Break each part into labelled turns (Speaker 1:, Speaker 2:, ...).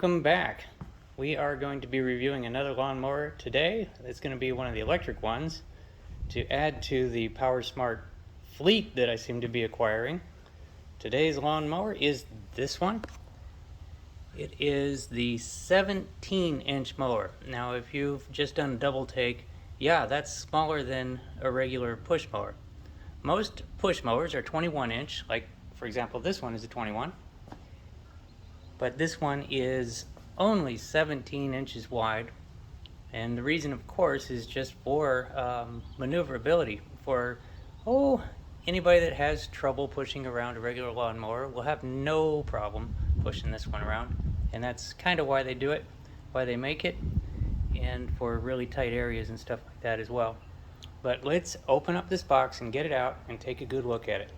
Speaker 1: Welcome back. We are going to be reviewing another lawnmower today. It's going to be one of the electric ones to add to the PowerSmart fleet that I seem to be acquiring. Today's lawnmower is this one. It is the 17-inch mower. Now if you've just done a double take, yeah, that's smaller than a regular push mower. Most push mowers are 21-inch, like for example this one is a 21. But this one is only 17 inches wide, and the reason of course is just for maneuverability. For anybody that has trouble pushing around a regular lawnmower will have no problem pushing this one around, and that's kind of why they do it, why they make it, and for really tight areas and stuff like that as well. But let's open up this box and get it out and take a good look at it.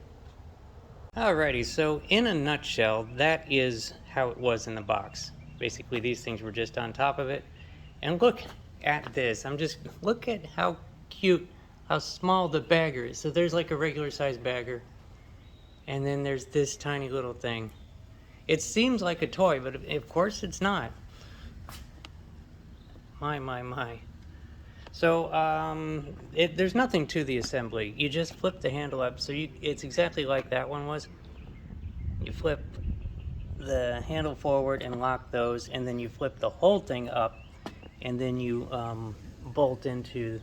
Speaker 1: Alrighty, so in a nutshell, that is how it was in the box. Basically, these things were just on top of it. And look at this. Look at how cute, how small the bagger is. So there's like a regular sized bagger. And then there's this tiny little thing. It seems like a toy, but of course it's not. My. So there's nothing to the assembly. You just flip the handle up. So it's exactly like that one was. You flip the handle forward and lock those, and then you flip the whole thing up, and then you bolt into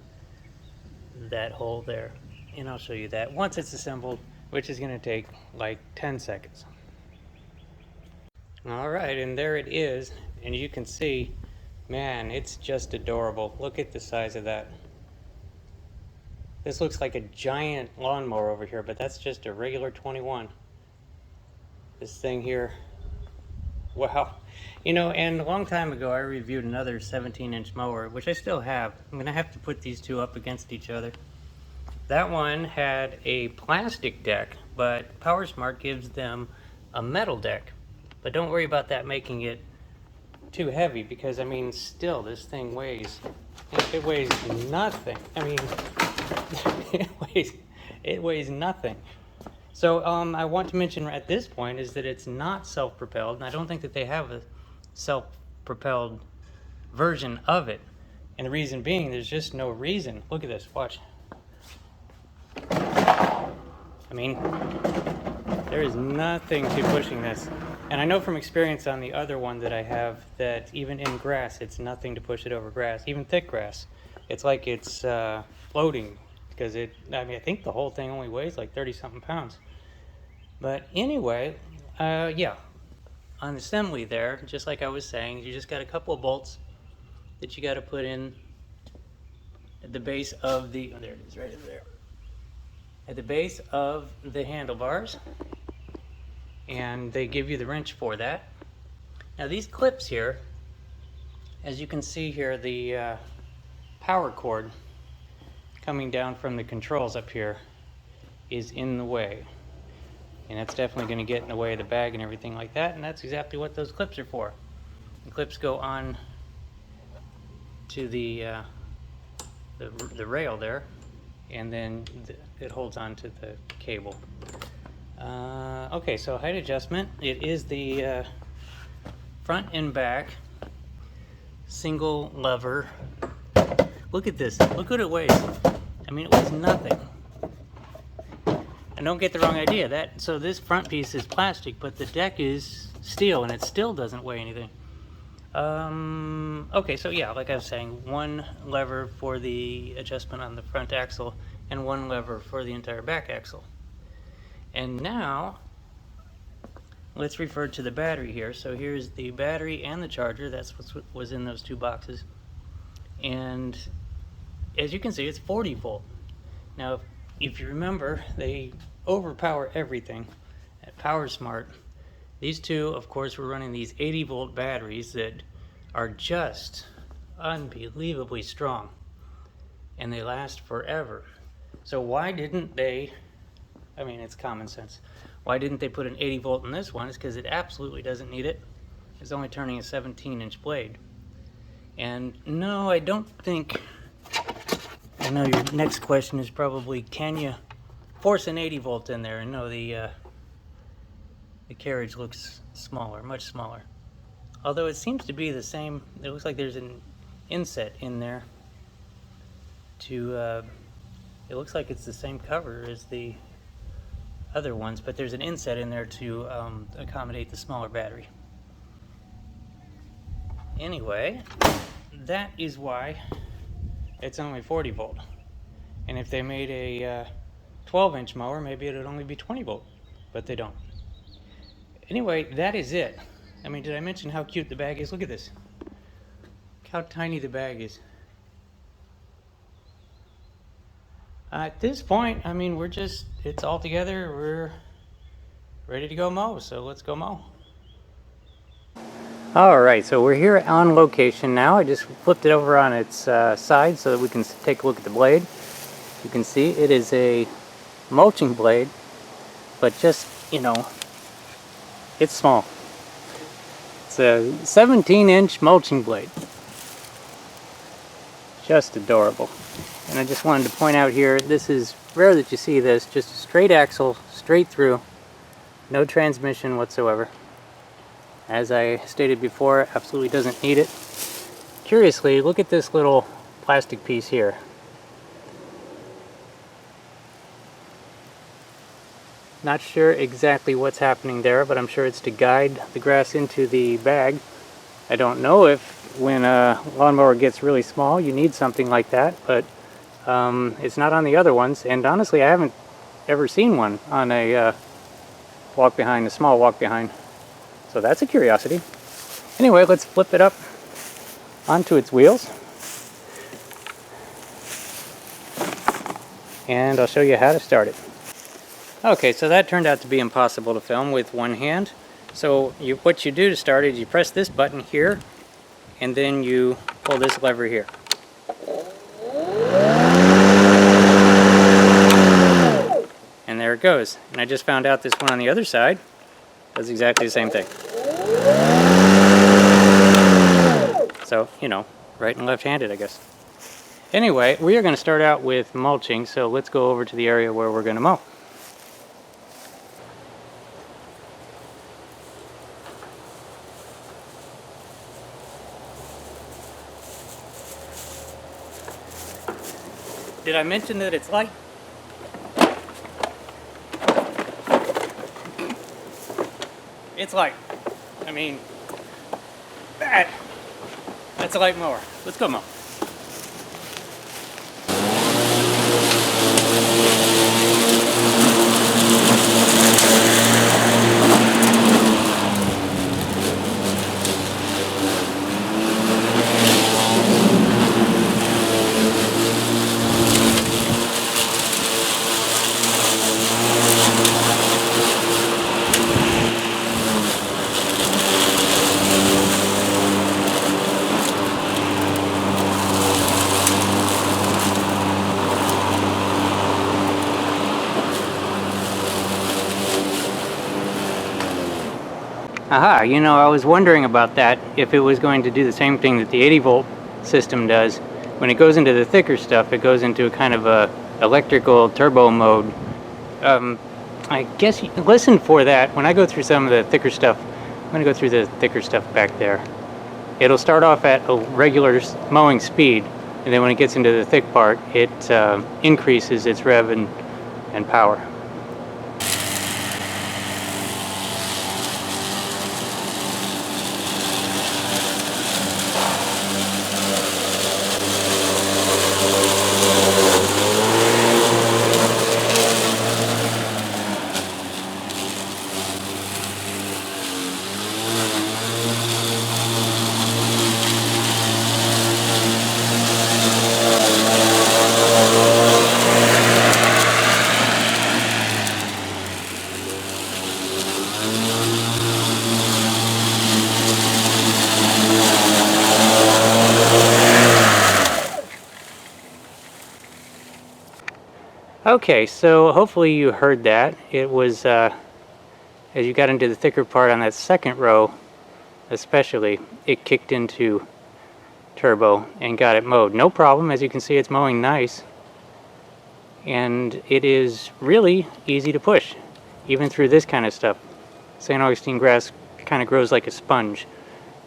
Speaker 1: that hole there. And I'll show you that once it's assembled, which is going to take like 10 seconds. All right, and there it is, and you can see, man, it's just adorable. Look at the size of that. This looks like a giant lawnmower over here, but that's just a regular 21. This thing here, wow. You know, and a long time ago I reviewed another 17-inch mower, which I still have. I'm gonna have to put these two up against each other. That one had a plastic deck, but PowerSmart gives them a metal deck. But don't worry about that making it too heavy, because I mean, still this thing weighs, it weighs nothing. I mean, it weighs nothing. So I want to mention at this point is that it's not self-propelled, and I don't think that they have a self-propelled version of it. And the reason being, there's just no reason. Look at this, watch. I mean, there is nothing to pushing this. And I know from experience on the other one that I have that even in grass, it's nothing to push it over grass, even thick grass. It's like it's floating, because I think the whole thing only weighs like 30-something pounds. But anyway, yeah, on assembly there, just like I was saying, you just got a couple of bolts that you got to put in at the base of the, there it is, right over there, at the base of the handlebars. And they give you the wrench for that. Now these clips here, as you can see here, the power cord coming down from the controls up here is in the way. And that's definitely going to get in the way of the bag and everything like that, and that's exactly what those clips are for. The clips go on to the rail there, and then it holds on to the cable. Okay, so height adjustment, it is the front and back single lever. Look at this, look what it weighs. I mean, it weighs nothing. And don't get the wrong idea, so this front piece is plastic, but the deck is steel, and it still doesn't weigh anything. Okay, so yeah, like I was saying, one lever for the adjustment on the front axle, and one lever for the entire back axle. And now, let's refer to the battery here. So here's the battery and the charger. That's what was in those two boxes. And as you can see, it's 40 volt. Now, if you remember, they overpower everything at PowerSmart. These two, of course, were running these 80 volt batteries that are just unbelievably strong. And they last forever. So why didn't they, I mean, it's common sense. Why didn't they put an 80 volt in this one? It's because it absolutely doesn't need it. It's only turning a 17-inch blade. And no, I don't think, I know your next question is probably, can you force an 80 volt in there? And no, the carriage looks smaller, much smaller. Although it seems to be the same, it looks like there's an inset in there to, it looks like it's the same cover as the other ones, but there's an inset in there to accommodate the smaller battery. Anyway, that is why it's only 40 volt. And if they made a 12-inch mower, maybe it would only be 20 volt, but they don't. Anyway, that is it. I mean, did I mention how cute the bag is? Look at this. Look how tiny the bag is. At this point, I mean, it's all together. We're ready to go mow, so let's go mow. All right, so we're here on location now. I just flipped it over on its side so that we can take a look at the blade. You can see it is a mulching blade, but just, you know, it's small. It's a 17-inch mulching blade. Just adorable. And I just wanted to point out here, this is rare that you see this, just a straight axle, straight through, no transmission whatsoever. As I stated before, absolutely doesn't need it. Curiously, look at this little plastic piece here. Not sure exactly what's happening there, but I'm sure it's to guide the grass into the bag. I don't know if when a lawnmower gets really small you need something like that, but it's not on the other ones, and honestly I haven't ever seen one on a walk-behind, a small walk-behind. So that's a curiosity. Anyway, let's flip it up onto its wheels. And I'll show you how to start it. Okay, so that turned out to be impossible to film with one hand. So what you do to start is you press this button here, and then you pull this lever here. And there it goes. And I just found out this one on the other side does exactly the same thing. So, you know, right and left-handed, I guess. Anyway, we are going to start out with mulching, so let's go over to the area where we're going to mow. Did I mention that it's light? It's light. I mean, that's a light mower. Let's go mow. Aha, you know, I was wondering about that, if it was going to do the same thing that the 80 volt system does. When it goes into the thicker stuff, it goes into a kind of a electrical turbo mode. I guess you can listen for that. When I go through some of the thicker stuff, I'm going to go through the thicker stuff back there. It'll start off at a regular mowing speed, and then when it gets into the thick part, it increases its rev and power. Okay, so hopefully you heard that. It was, as you got into the thicker part on that second row, especially, it kicked into turbo and got it mowed. No problem, as you can see it's mowing nice. And it is really easy to push, even through this kind of stuff. St. Augustine grass kind of grows like a sponge.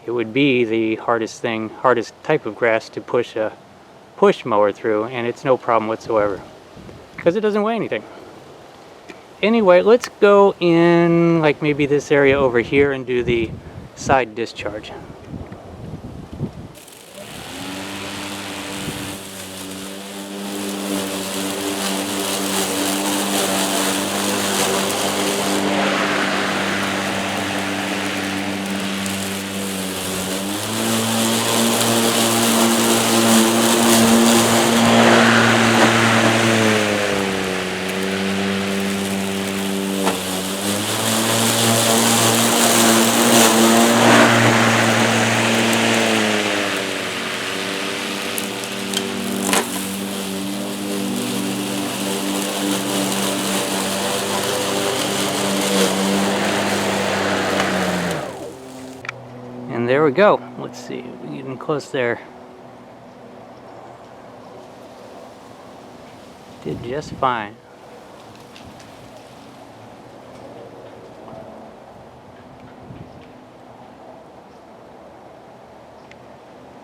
Speaker 1: it would be the hardest type of grass to push a push mower through, and it's no problem whatsoever because it doesn't weigh anything. Anyway, let's go in like maybe this area over here and do the side discharge. And there we go. Let's see, we're getting close there. Did just fine.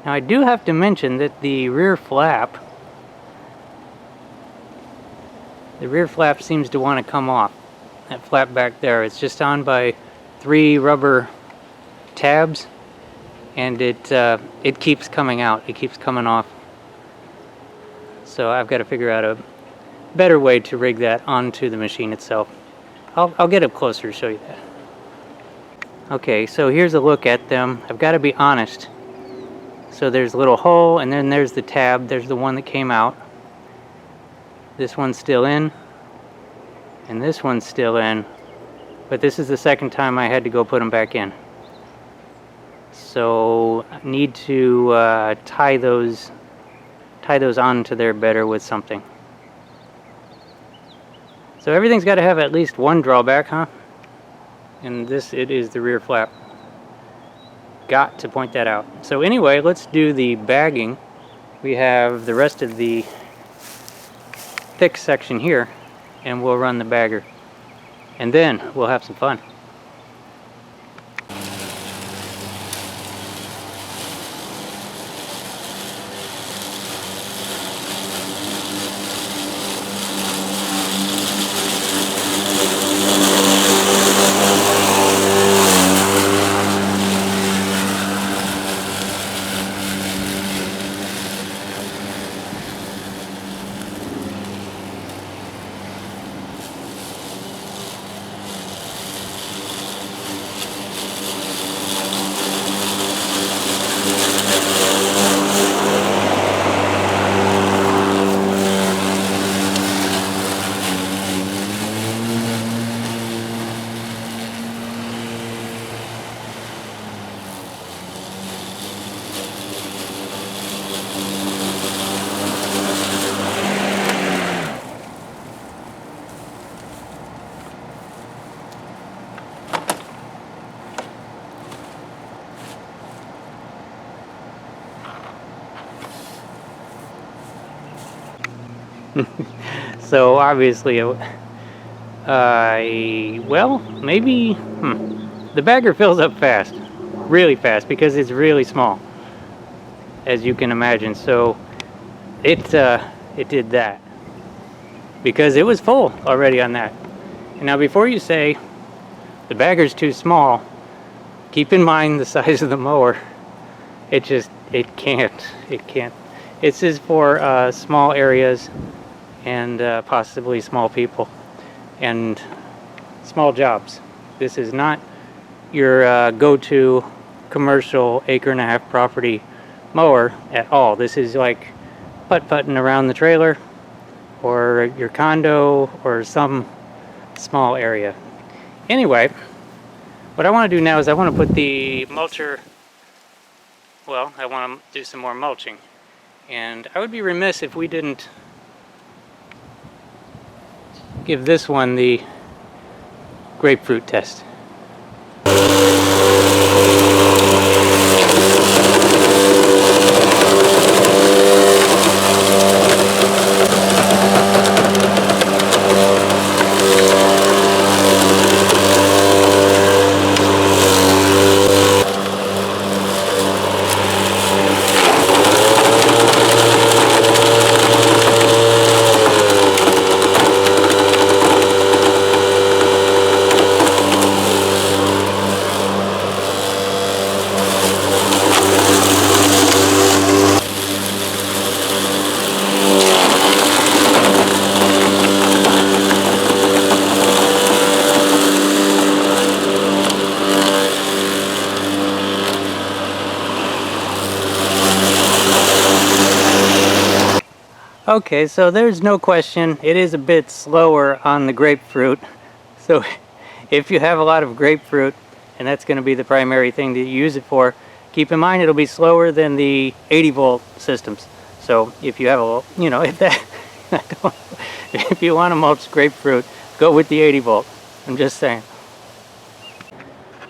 Speaker 1: Now I do have to mention that the rear flap seems to want to come off. That flap back there, it's just on by 3 rubber tabs, and it keeps coming out. It keeps coming off. So I've got to figure out a better way to rig that onto the machine itself. I'll get up closer to show you that. Okay, so here's a look at them. I've got to be honest. So there's a little hole, and then there's the tab. There's the one that came out. This one's still in, and this one's still in, but this is the second time I had to go put them back in. So I need to tie those onto there better with something. So everything's got to have at least one drawback, huh? And it is the rear flap. Got to point that out. So anyway, let's do the bagging. We have the rest of the thick section here, and we'll run the bagger, and then we'll have some fun. So obviously, well, maybe the bagger fills up fast, really fast, because it's really small, as you can imagine. So it did that because it was full already on that. And now, before you say the bagger's too small, keep in mind the size of the mower. It can't. This is for small areas and possibly small people and small jobs. This is not your go-to commercial acre-and-a-half property mower at all. This is like putt-putting around the trailer or your condo or some small area. Anyway, what I want to do now is I want to put the mulcher, well, I want to do some more mulching. And I would be remiss if we didn't give this one the grapefruit test. Okay, so there's no question, it is a bit slower on the grapefruit. So if you have a lot of grapefruit, and that's going to be the primary thing that you use it for, keep in mind it'll be slower than the 80-volt systems. So if you have a, you know, if that, if you want to mulch grapefruit, go with the 80-volt. I'm just saying.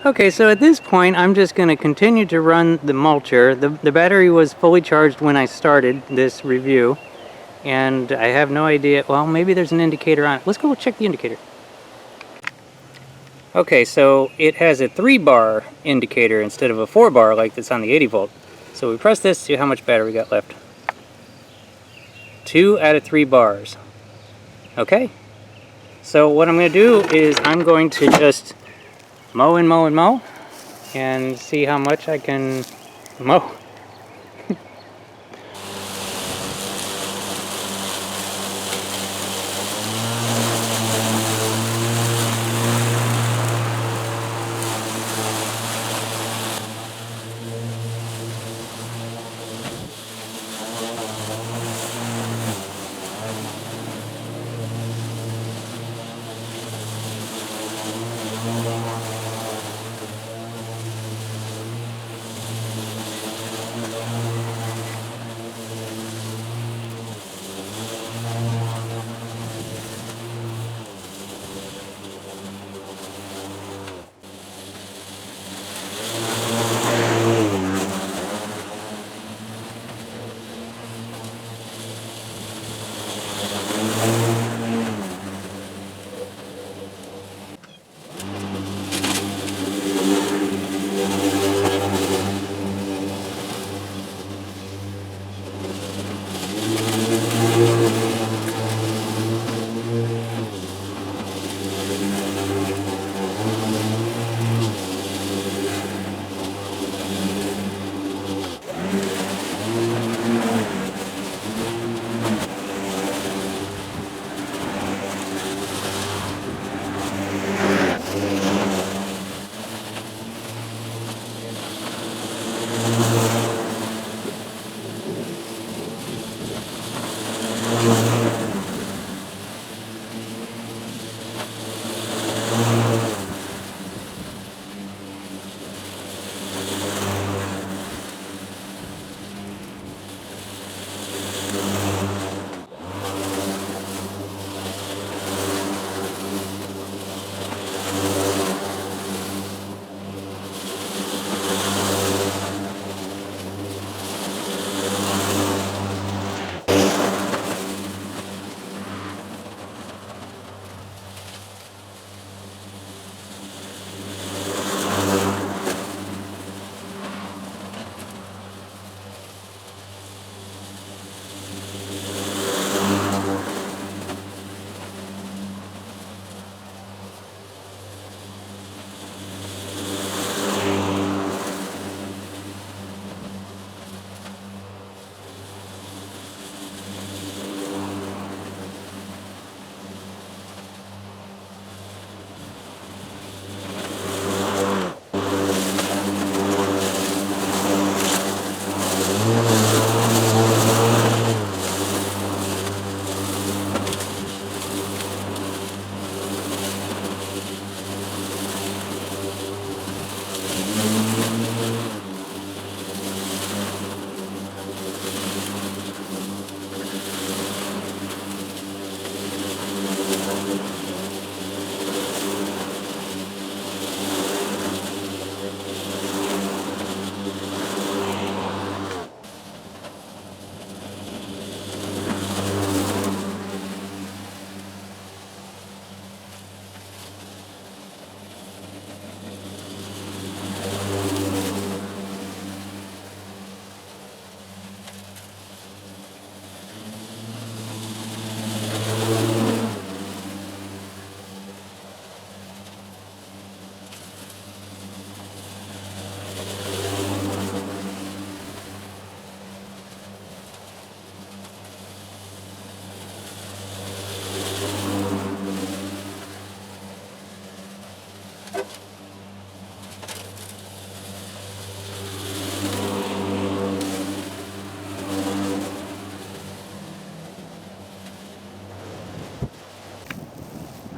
Speaker 1: Okay, so at this point, I'm just going to continue to run the mulcher. The battery was fully charged when I started this review, and I have no idea. Well, maybe there's an indicator on it. Let's go check the indicator. Okay, so it has a 3-bar indicator instead of a 4-bar like that's on the 80-volt. So we press this, see how much battery we got left. 2 out of 3 bars. Okay, so what I'm going to do is I'm going to just mow and mow and mow and see how much I can mow.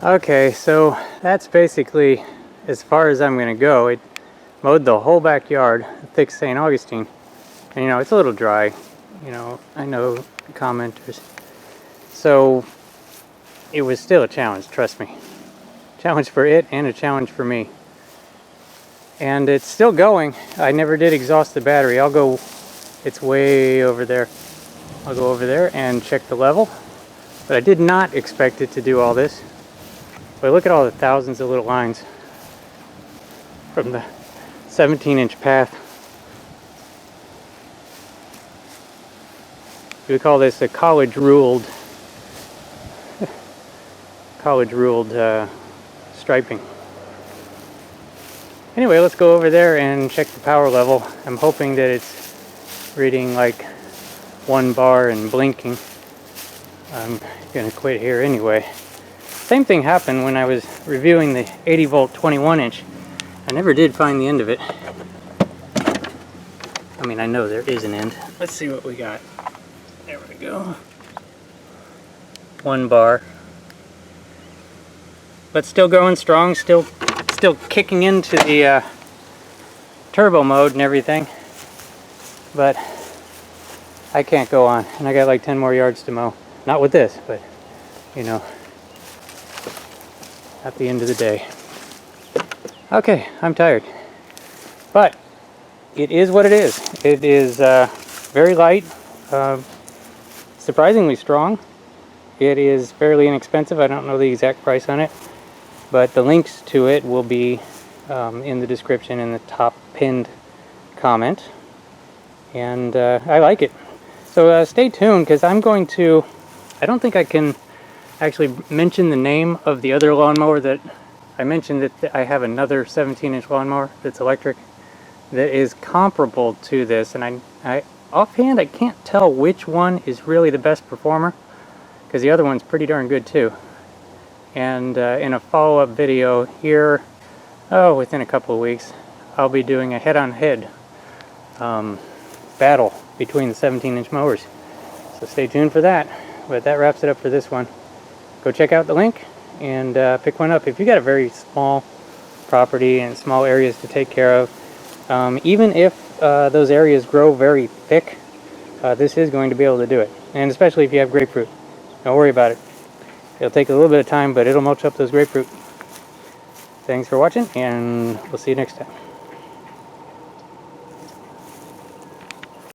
Speaker 1: Okay, so that's basically as far as I'm going to go. It mowed the whole backyard, thick St. Augustine. And you know, it's a little dry. You know, I know commenters. So it was still a challenge, trust me. Challenge for it and a challenge for me. And it's still going. I never did exhaust the battery. It's way over there. I'll go over there and check the level. But I did not expect it to do all this. But look at all the thousands of little lines from the 17-inch path. We call this a college-ruled striping. Anyway, let's go over there and check the power level. I'm hoping that it's reading like 1 bar and blinking. I'm gonna quit here anyway. Same thing happened when I was reviewing the 80 volt 21-inch. I never did find the end of it. I mean, I know there is an end. Let's see what we got. There we go. 1 bar. But still going strong, still kicking into the turbo mode and everything. But I can't go on, and I got like 10 more yards to mow. Not with this, but you know, at the end of the day. Okay, I'm tired. But it is what it is. It is very light, surprisingly strong. It is fairly inexpensive. I don't know the exact price on it, but the links to it will be in the description in the top pinned comment. And I like it. So stay tuned, because I don't think I can actually mention the name of the other lawnmower that I mentioned. That I have another 17-inch lawnmower that's electric that is comparable to this, and I offhand I can't tell which one is really the best performer, because the other one's pretty darn good too. And in a follow-up video here, within a couple of weeks, I'll be doing a head-on-head battle between the 17-inch mowers. So stay tuned for that. But that wraps it up for this one. Go check out the link and pick one up. If you got a very small property and small areas to take care of, even if those areas grow very thick, this is going to be able to do it. And especially if you have grapefruit. Don't worry about it. It'll take a little bit of time, but it'll mulch up those grapefruit. Thanks for watching, and we'll see you next time.